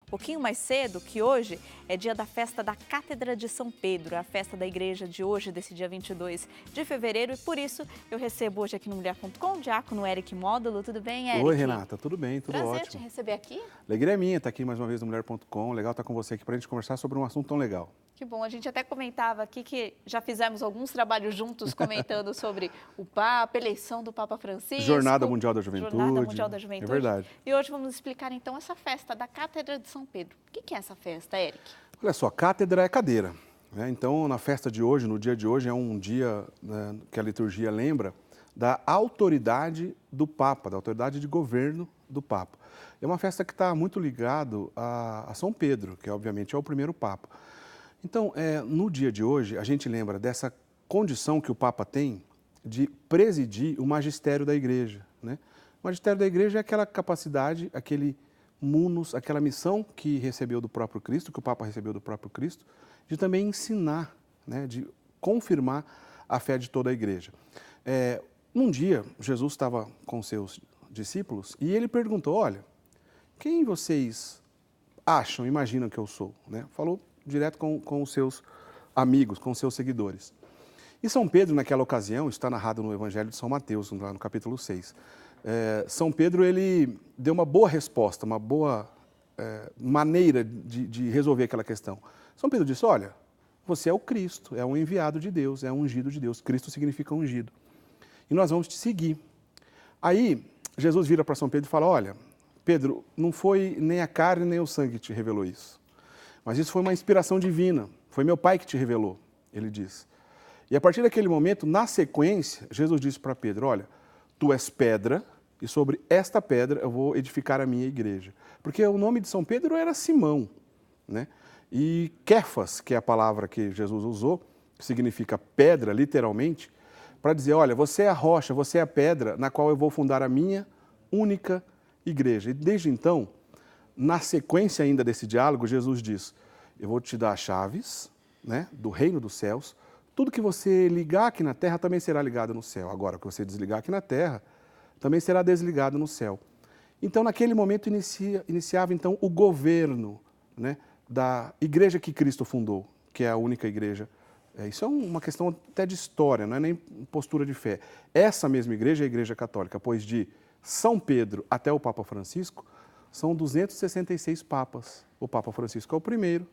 pouquinho mais cedo que hoje é dia da festa da Cátedra de São Pedro, a festa da igreja de hoje, desse dia 22 de fevereiro. E por isso eu recebo hoje aqui no Mulher.com o diácono Eric Módulo. Tudo bem, Eric? Oi, Renata, tudo bem, tudo Prazer ótimo. te receber aqui. Alegria é minha estar aqui mais uma vez no Mulher.com. Legal estar com você aqui para a gente conversar sobre um assunto tão legal. Que bom, a gente até comentava aqui que já fizemos alguns trabalhos juntos comentando sobre o Papa, eleição do Papa Francisco. Jornada Mundial da Juventude. Jornada Mundial da Juventude. É verdade. E hoje vamos explicar então essa festa da Cátedra de São Pedro. O que é essa festa, Eric? Olha só, cátedra é cadeira, né? Então, na festa de hoje, no dia de hoje, é um dia, né, que a liturgia lembra da autoridade do Papa, da autoridade de governo do Papa. É uma festa que está muito ligado a São Pedro, que obviamente é o primeiro Papa. Então, no dia de hoje, a gente lembra dessa condição que o Papa tem de presidir o magistério da Igreja, né? O magistério da Igreja é aquela capacidade, aquele munus, aquela missão que recebeu do próprio Cristo, que o Papa recebeu do próprio Cristo, de também ensinar, né, de confirmar a fé de toda a Igreja. Um dia, Jesus estava com seus discípulos e ele perguntou, olha, quem vocês acham, imaginam que eu sou? Né? Falou direto com os seus amigos, com os seus seguidores. E São Pedro, naquela ocasião, está narrado no Evangelho de São Mateus, lá no capítulo 6. São Pedro, ele deu uma boa resposta, uma boa maneira de resolver aquela questão. São Pedro disse, olha, você é o Cristo, é um enviado de Deus, é um ungido de Deus. Cristo significa ungido. E nós vamos te seguir. Aí, Jesus vira para São Pedro e fala, olha, Pedro, não foi nem a carne nem o sangue que te revelou isso. Mas isso foi uma inspiração divina, foi meu Pai que te revelou, ele diz. E a partir daquele momento, na sequência, Jesus disse para Pedro, olha, tu és pedra e sobre esta pedra eu vou edificar a minha igreja. Porque o nome de São Pedro era Simão, né? E Kéfas, que é a palavra que Jesus usou, que significa pedra, literalmente, para dizer, olha, você é a rocha, você é a pedra na qual eu vou fundar a minha única igreja. E desde então, na sequência ainda desse diálogo, Jesus diz, eu vou te dar as chaves, né, do reino dos céus, tudo que você ligar aqui na terra também será ligado no céu. Agora, o que você desligar aqui na terra, também será desligado no céu. Então, naquele momento, iniciava então o governo, né, da igreja que Cristo fundou, que é a única igreja. Isso é uma questão até de história, não é nem postura de fé. Essa mesma igreja é a Igreja Católica, pois de São Pedro até o Papa Francisco, são 266 papas. O Papa Francisco é o primeiro,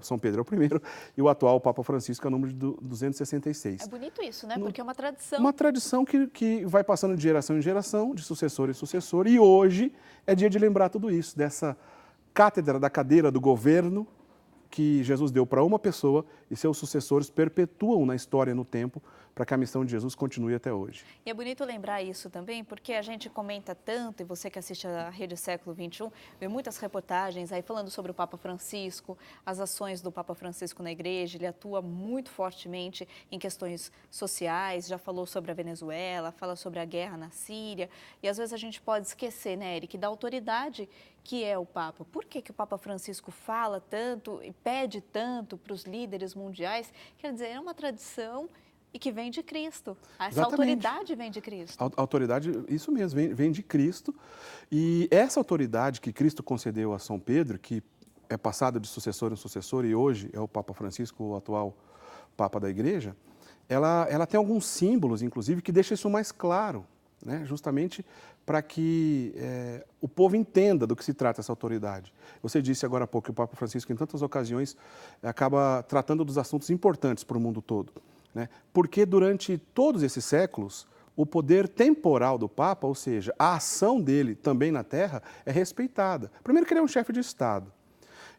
São Pedro é o primeiro, e o atual Papa Francisco é o número de 266. É bonito isso, né? Porque é uma tradição. Uma tradição que vai passando de geração em geração, de sucessor em sucessor, e hoje é dia de lembrar tudo isso, dessa cátedra da cadeira do governo que Jesus deu para uma pessoa e seus sucessores perpetuam na história e no tempo para que a missão de Jesus continue até hoje. E é bonito lembrar isso também, porque a gente comenta tanto, e você que assiste a Rede Século XXI, vê muitas reportagens aí falando sobre o Papa Francisco, as ações do Papa Francisco na igreja, ele atua muito fortemente em questões sociais, já falou sobre a Venezuela, fala sobre a guerra na Síria, e às vezes a gente pode esquecer, né, Eric, da autoridade que é o Papa. Por que o Papa Francisco fala tanto e pede tanto para os líderes mundiais? Quer dizer, é uma tradição e que vem de Cristo. Essa Exatamente. autoridade vem de Cristo. A autoridade, isso mesmo, vem de Cristo. E essa autoridade que Cristo concedeu a São Pedro, que é passada de sucessor em sucessor, e hoje é o Papa Francisco, o atual Papa da Igreja, ela tem alguns símbolos, inclusive, que deixam isso mais claro, né? Justamente para que o povo entenda do que se trata essa autoridade. Você disse agora há pouco que o Papa Francisco, em tantas ocasiões, acaba tratando dos assuntos importantes para o mundo todo, né? Porque durante todos esses séculos, o poder temporal do Papa, ou seja, a ação dele também na Terra, é respeitada. Primeiro que ele é um chefe de Estado.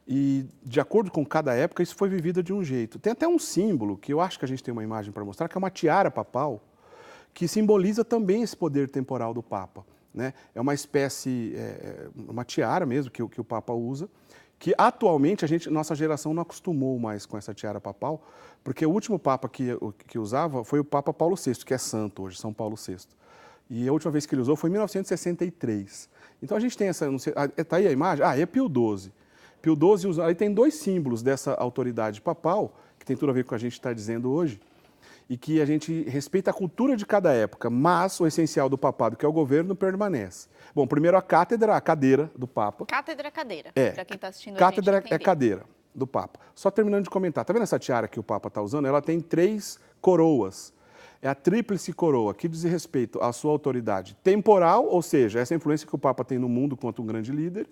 E, de acordo com cada época, isso foi vivido de um jeito. Tem até um símbolo, que eu acho que a gente tem uma imagem para mostrar, que é uma tiara papal, que simboliza também esse poder temporal do Papa, né? É uma espécie, uma tiara mesmo que o Papa usa, que atualmente nossa geração não acostumou mais com essa tiara papal, porque o último Papa que usava foi o Papa Paulo VI, que é santo hoje, São Paulo VI. E a última vez que ele usou foi em 1963. Então a gente tem essa, não sei, tá aí a imagem? É Pio XII. Pio XII usa, aí tem dois símbolos dessa autoridade papal, que tem tudo a ver com o que a gente está dizendo hoje. e que a gente respeita a cultura de cada época, mas o essencial do papado, que é o governo, permanece. Bom, primeiro a cátedra, a cadeira do Papa. Cátedra é cadeira, É, para quem está assistindo cátedra a gente é cadeira do Papa. Só terminando de comentar, tá vendo essa tiara que o Papa está usando? Ela tem 3 coroas. É a tríplice coroa, que diz respeito à sua autoridade temporal, ou seja, essa influência que o Papa tem no mundo quanto um grande líder,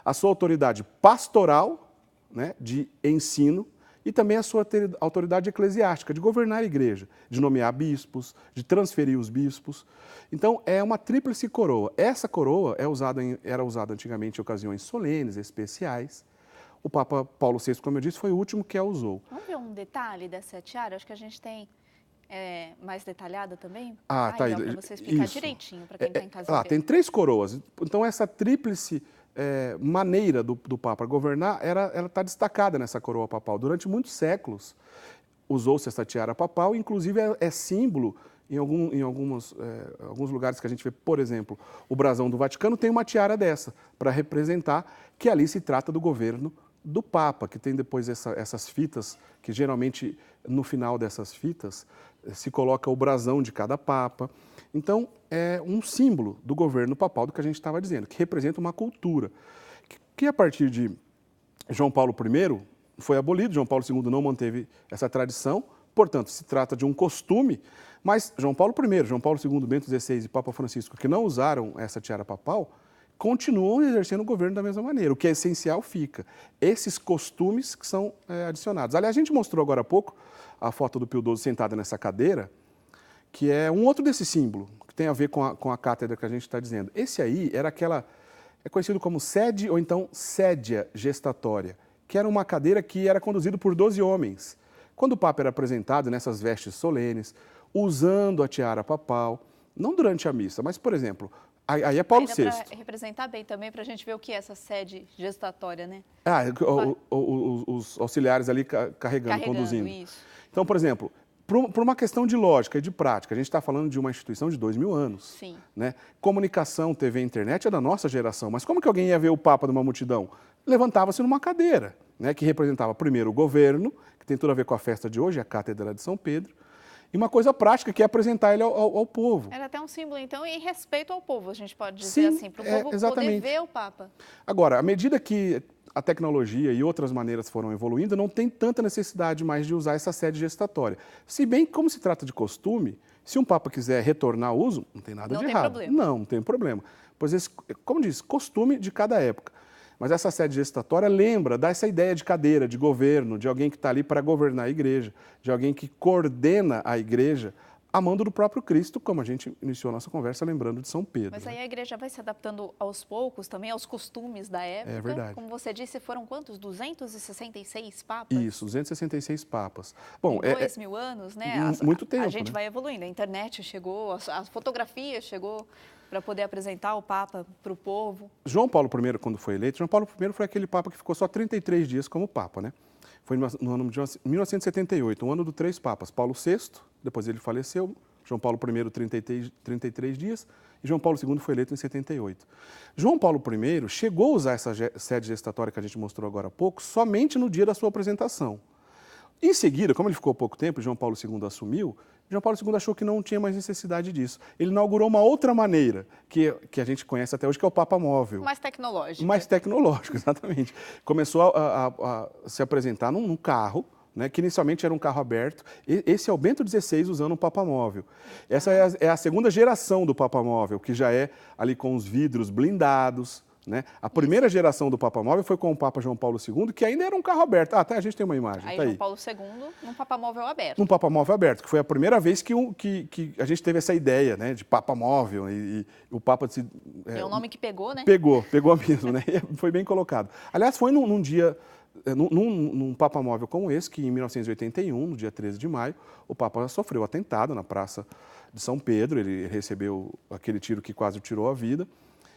a sua autoridade pastoral, né, de ensino, e também a sua autoridade eclesiástica, de governar a igreja, de nomear bispos, de transferir os bispos. Então, é uma tríplice coroa. Essa coroa era usada antigamente em ocasiões solenes, especiais. O Papa Paulo VI, como eu disse, foi o último que a usou. Vamos ver um detalhe dessa tiara? Acho que a gente tem mais detalhada também. Tá aí. Para você explicar Isso. direitinho, para quem está em casa. Tem 3 coroas. Então, essa tríplice maneira do Papa governar, ela está destacada nessa coroa papal. Durante muitos séculos, usou-se essa tiara papal, inclusive é símbolo em alguns lugares que a gente vê, por exemplo, o brasão do Vaticano tem uma tiara dessa, para representar que ali se trata do governo do Papa, que tem depois essas fitas, que geralmente no final dessas fitas se coloca o brasão de cada Papa. Então, é um símbolo do governo papal, do que a gente estava dizendo, que representa uma cultura, que a partir de João Paulo I foi abolido, João Paulo II não manteve essa tradição, portanto, se trata de um costume, mas João Paulo I, João Paulo II, Bento XVI e Papa Francisco, que não usaram essa tiara papal, continuam exercendo o governo da mesma maneira. O que é essencial fica. Esses costumes que são adicionados. Aliás, a gente mostrou agora há pouco a foto do Pio XII sentado nessa cadeira, que é um outro desse símbolo, que tem a ver com a cátedra que a gente está dizendo. Esse aí era é conhecido como sede ou então sédia gestatória, que era uma cadeira que era conduzida por 12 homens. Quando o Papa era apresentado nessas vestes solenes, usando a tiara papal, não durante a missa, mas, por exemplo, aí é Paulo VI. Para representar bem também, para a gente ver o que é essa sede gestatória, né? Os auxiliares ali carregando, conduzindo. Isso. Então, por exemplo, por uma questão de lógica e de prática, a gente está falando de uma instituição de 2000 anos. Sim. Né? Comunicação, TV e internet é da nossa geração, mas como que alguém ia ver o Papa numa multidão? Levantava-se numa cadeira, né, que representava primeiro o governo, que tem tudo a ver com a festa de hoje, a Cátedra de São Pedro, e uma coisa prática, que é apresentar ele ao povo. Era até um símbolo, então, e respeito ao povo, a gente pode dizer assim, para o povo exatamente. poder ver o Papa. Agora, à medida que a tecnologia e outras maneiras foram evoluindo, não tem tanta necessidade mais de usar essa sede gestatória. Se bem que, como se trata de costume, se um Papa quiser retornar ao uso, não tem nada de errado. Não tem problema. Pois, como diz, costume de cada época. Mas essa sede gestatória lembra, dá essa ideia de cadeira, de governo, de alguém que está ali para governar a igreja, de alguém que coordena a igreja, a mando do próprio Cristo, como a gente iniciou a nossa conversa lembrando de São Pedro. Mas aí a igreja vai se adaptando aos poucos também, aos costumes da época. É verdade. Como você disse, foram quantos? 266 papas? Isso, 266 papas. Bom, em 2000 anos, né? Muito tempo, a gente vai evoluindo, a internet chegou, a fotografia chegou para poder apresentar o Papa para o povo. João Paulo I, quando foi eleito, João Paulo I foi aquele Papa que ficou só 33 dias como Papa, né? Foi no ano de 1978, o ano dos 3 Papas. Paulo VI, depois ele faleceu, João Paulo I, 33 dias, e João Paulo II foi eleito em 78. João Paulo I chegou a usar essa sede gestatória que a gente mostrou agora há pouco, somente no dia da sua apresentação. Em seguida, como ele ficou pouco tempo, João Paulo II assumiu, João Paulo II achou que não tinha mais necessidade disso. Ele inaugurou uma outra maneira, que a gente conhece até hoje, que é o Papa Móvel. Mais tecnológico. Mais tecnológico, exatamente. Começou a se apresentar num carro, né, que inicialmente era um carro aberto. Esse é o Bento XVI usando um Papa Móvel. Essa é a segunda geração do Papa Móvel, que já é ali com os vidros blindados. Né? A primeira geração do Papa Móvel foi com o Papa João Paulo II, que ainda era um carro aberto. Até a gente tem uma imagem. Aí tá João Paulo II num Papa Móvel aberto. Num Papa Móvel aberto, que foi a primeira vez que a gente teve essa ideia, né, de Papa Móvel. E o Papa... É um nome que pegou, né? Pegou mesmo, né? Foi bem colocado. Aliás, foi num dia... Num Papa Móvel como esse, que em 1981, no dia 13 de maio, o Papa sofreu atentado na Praça de São Pedro. Ele recebeu aquele tiro que quase o tirou a vida.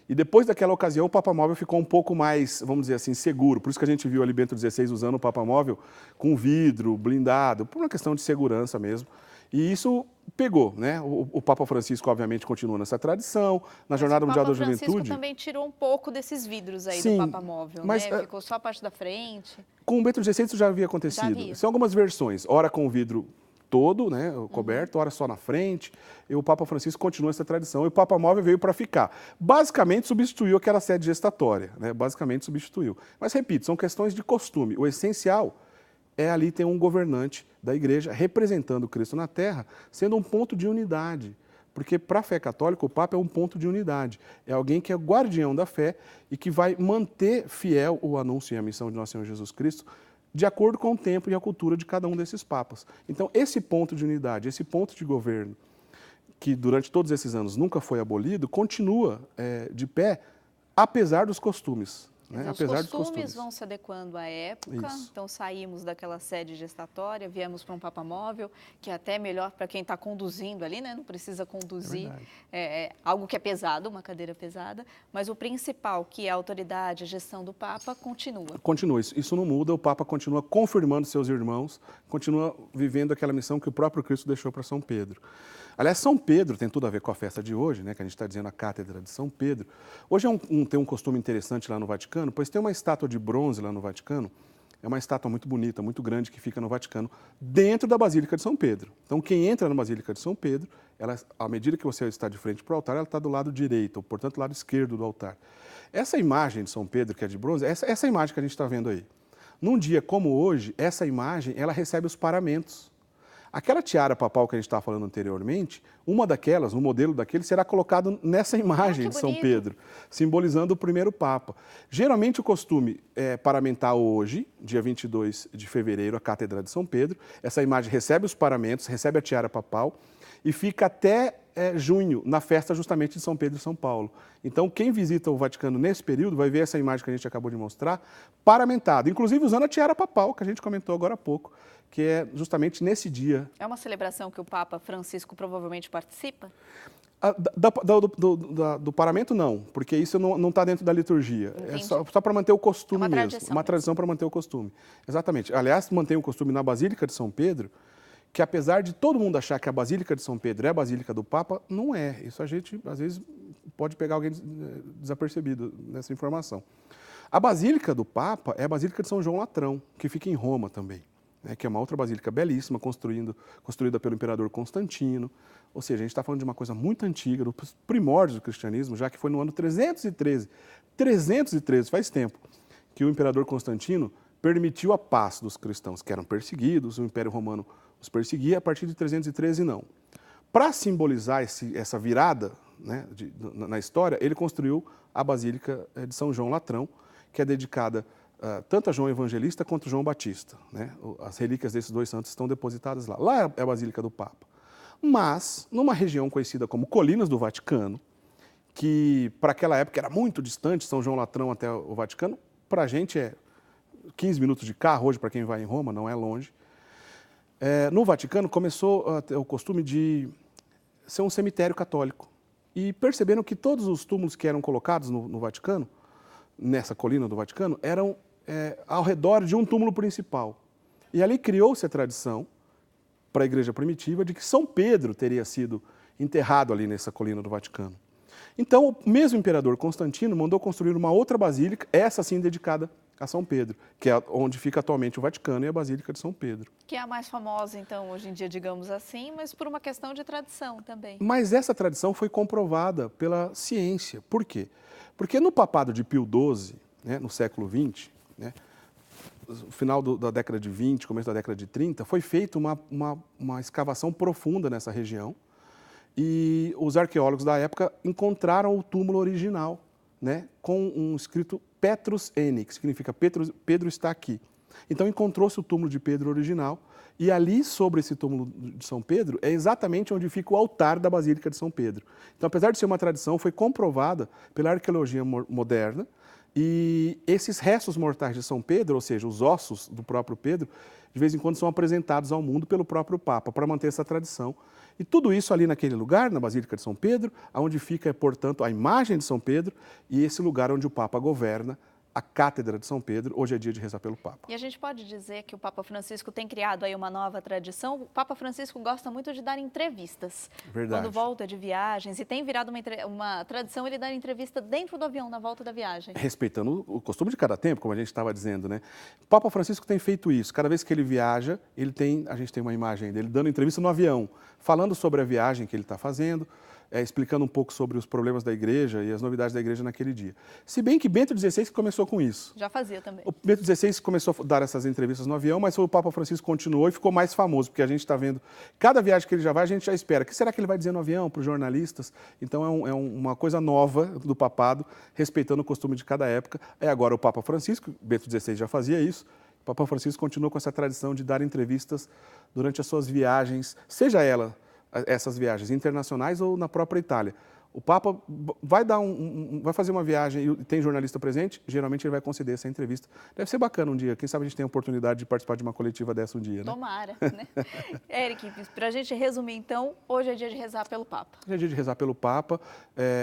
E depois daquela ocasião, o Papa Móvel ficou um pouco mais, vamos dizer assim, seguro. Por isso que a gente viu ali Bento XVI usando o Papa Móvel com vidro, blindado, por uma questão de segurança mesmo. E isso pegou, né? O Papa Francisco, obviamente, continua nessa tradição. Na Jornada Mundial da Juventude... O Papa Francisco também tirou um pouco desses vidros aí do Papa Móvel, mas, né? Ficou só a parte da frente. Com o Bento XVI isso já havia acontecido. Já havia. São algumas versões. Ora com o vidro todo, né, coberto, ora só na frente, e o Papa Francisco continua essa tradição, e o Papa Móvel veio para ficar. Basicamente substituiu aquela sede gestatória, né, basicamente substituiu. Mas repito, são questões de costume. O essencial é ali ter um governante da igreja representando Cristo na terra, sendo um ponto de unidade. Porque para a fé católica o Papa é um ponto de unidade. É alguém que é guardião da fé e que vai manter fiel o anúncio e a missão de nosso Senhor Jesus Cristo de acordo com o tempo e a cultura de cada um desses papas. Então, esse ponto de unidade, esse ponto de governo, que durante todos esses anos nunca foi abolido, continua de pé, apesar dos costumes. Né? Apesar os costumes vão se adequando à época, Isso. Então saímos daquela sede gestatória, viemos para um Papa Móvel, que é até melhor para quem está conduzindo ali, né? Não precisa conduzir algo que é pesado, uma cadeira pesada, mas o principal, que é a autoridade, a gestão do Papa, continua. Continua, isso não muda, o Papa continua confirmando seus irmãos, continua vivendo aquela missão que o próprio Cristo deixou para São Pedro. Aliás, São Pedro tem tudo a ver com a festa de hoje, né, que a gente está dizendo a Cátedra de São Pedro. Hoje tem um costume interessante lá no Vaticano, pois tem uma estátua de bronze lá no Vaticano, é uma estátua muito bonita, muito grande, que fica no Vaticano, dentro da Basílica de São Pedro. Então, quem entra na Basílica de São Pedro, à medida que você está de frente para o altar, ela está do lado direito, ou, portanto, do lado esquerdo do altar. Essa imagem de São Pedro, que é de bronze, essa imagem que a gente está vendo aí. Num dia como hoje, essa imagem, ela recebe os paramentos. Aquela tiara papal que a gente estava falando anteriormente, uma daquelas, um modelo daquele, será colocado nessa imagem de São Pedro, simbolizando o primeiro Papa. Geralmente o costume é paramentar hoje, dia 22 de fevereiro, a Cátedra de São Pedro. Essa imagem recebe os paramentos, recebe a tiara papal e fica até junho, na festa justamente de São Pedro e São Paulo. Então, quem visita o Vaticano nesse período vai ver essa imagem que a gente acabou de mostrar, paramentado, inclusive usando a tiara papal, que a gente comentou agora há pouco, que é justamente nesse dia. É uma celebração que o Papa Francisco provavelmente participa? Do paramento, não, porque isso não está dentro da liturgia. Entendi. É só para manter o costume mesmo. Uma tradição para manter o costume. Exatamente. Aliás, mantém o costume na Basílica de São Pedro, que apesar de todo mundo achar que a Basílica de São Pedro é a Basílica do Papa, não é. Isso a gente, às vezes, pode pegar alguém desapercebido nessa informação. A Basílica do Papa é a Basílica de São João Latrão, que fica em Roma também, né, que é uma outra basílica belíssima, construída pelo imperador Constantino. Ou seja, a gente está falando de uma coisa muito antiga, dos primórdios do cristianismo, já que foi no ano 313. 313, faz tempo, que o imperador Constantino permitiu a paz dos cristãos, que eram perseguidos, o Império Romano os perseguia, a partir de 313 não. Para simbolizar essa virada, né, na história, ele construiu a Basílica de São João Latrão, que é dedicada tanto a João Evangelista quanto a João Batista. Né? As relíquias desses dois santos estão depositadas lá. Lá é a Basílica do Papa. Mas, numa região conhecida como Colinas do Vaticano, que para aquela época era muito distante, São João Latrão até o Vaticano, para a gente é 15 minutos de carro, hoje para quem vai em Roma, não é longe. No Vaticano começou a ter o costume de ser um cemitério católico. E perceberam que todos os túmulos que eram colocados no Vaticano, nessa colina do Vaticano, eram ao redor de um túmulo principal. E ali criou-se a tradição, para a igreja primitiva, de que São Pedro teria sido enterrado ali nessa colina do Vaticano. Então, o mesmo imperador Constantino mandou construir uma outra basílica, essa sim dedicada a São Pedro, que é onde fica atualmente o Vaticano e a Basílica de São Pedro. Que é a mais famosa, então, hoje em dia, digamos assim, mas por uma questão de tradição também. Mas essa tradição foi comprovada pela ciência. Por quê? Porque no papado de Pio XII, né, no século XX, né, no final da década de 20, começo da década de 30, foi feita uma escavação profunda nessa região e os arqueólogos da época encontraram o túmulo original, né, com um escrito Petrus N, que significa Pedro está aqui. Então encontrou-se o túmulo de Pedro original e ali sobre esse túmulo de São Pedro é exatamente onde fica o altar da Basílica de São Pedro. Então, apesar de ser uma tradição, foi comprovada pela arqueologia moderna e esses restos mortais de São Pedro, ou seja, os ossos do próprio Pedro, de vez em quando são apresentados ao mundo pelo próprio Papa para manter essa tradição. E tudo isso ali naquele lugar, na Basílica de São Pedro, onde fica, portanto, a imagem de São Pedro e esse lugar onde o Papa governa a Cátedra de São Pedro, hoje é dia de rezar pelo Papa. E a gente pode dizer que o Papa Francisco tem criado aí uma nova tradição. O Papa Francisco gosta muito de dar entrevistas. Verdade. Quando volta de viagens, e tem virado uma tradição ele dar entrevista dentro do avião, na volta da viagem. Respeitando o costume de cada tempo, como a gente estava dizendo, né? O Papa Francisco tem feito isso. Cada vez que ele viaja, a gente tem uma imagem dele dando entrevista no avião, falando sobre a viagem que ele está fazendo, explicando um pouco sobre os problemas da igreja e as novidades da igreja naquele dia. Se bem que Bento XVI começou com isso. Já fazia também. O Bento XVI começou a dar essas entrevistas no avião, mas o Papa Francisco continuou e ficou mais famoso, porque a gente está vendo, cada viagem que ele já vai, a gente já espera. O que será que ele vai dizer no avião para os jornalistas? Então é uma coisa nova do papado, respeitando o costume de cada época. Agora o Papa Francisco, Bento XVI já fazia isso, o Papa Francisco continua com essa tradição de dar entrevistas durante as suas viagens, seja essas viagens internacionais ou na própria Itália. O Papa vai vai fazer uma viagem e tem jornalista presente, geralmente ele vai conceder essa entrevista. Deve ser bacana um dia, quem sabe a gente tem a oportunidade de participar de uma coletiva dessa um dia, né? Tomara, né? Eric, para a gente resumir então, hoje é dia de rezar pelo Papa. Hoje é dia de rezar pelo Papa.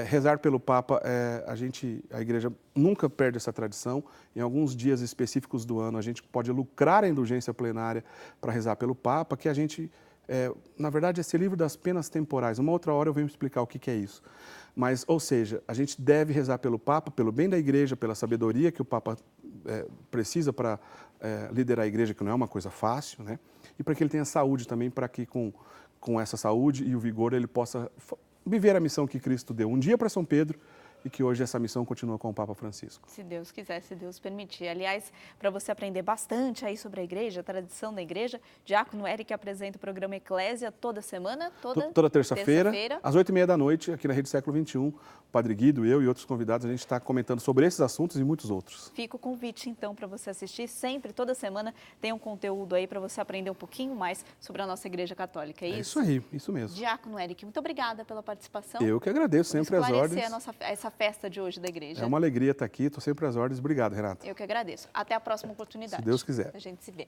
Rezar pelo Papa, a igreja nunca perde essa tradição. Em alguns dias específicos do ano, a gente pode lucrar a indulgência plenária para rezar pelo Papa, que a gente... na verdade, esse livro das penas temporais. Uma outra hora eu venho explicar o que é isso. Mas, ou seja, a gente deve rezar pelo Papa, pelo bem da igreja, pela sabedoria que o Papa precisa para liderar a igreja, que não é uma coisa fácil, né? E para que ele tenha saúde também, para que com essa saúde e o vigor ele possa viver a missão que Cristo deu um dia para São Pedro, e que hoje essa missão continua com o Papa Francisco. Se Deus quiser, se Deus permitir. Aliás, para você aprender bastante aí sobre a igreja, a tradição da igreja, Diácono Eric apresenta o programa Eclésia toda semana, toda terça-feira, às 8h30 da noite, aqui na Rede Século XXI. O Padre Guido, eu e outros convidados, a gente está comentando sobre esses assuntos e muitos outros. Fica o convite, então, para você assistir sempre, toda semana, tem um conteúdo aí para você aprender um pouquinho mais sobre a nossa Igreja Católica, é isso? É isso aí, isso mesmo. Diácono Eric, muito obrigada pela participação. Eu que agradeço, sempre às ordens. Essa festa de hoje da igreja. É uma alegria estar aqui, estou sempre às ordens. Obrigado, Renata. Eu que agradeço. Até a próxima oportunidade. Se Deus quiser. A gente se vê.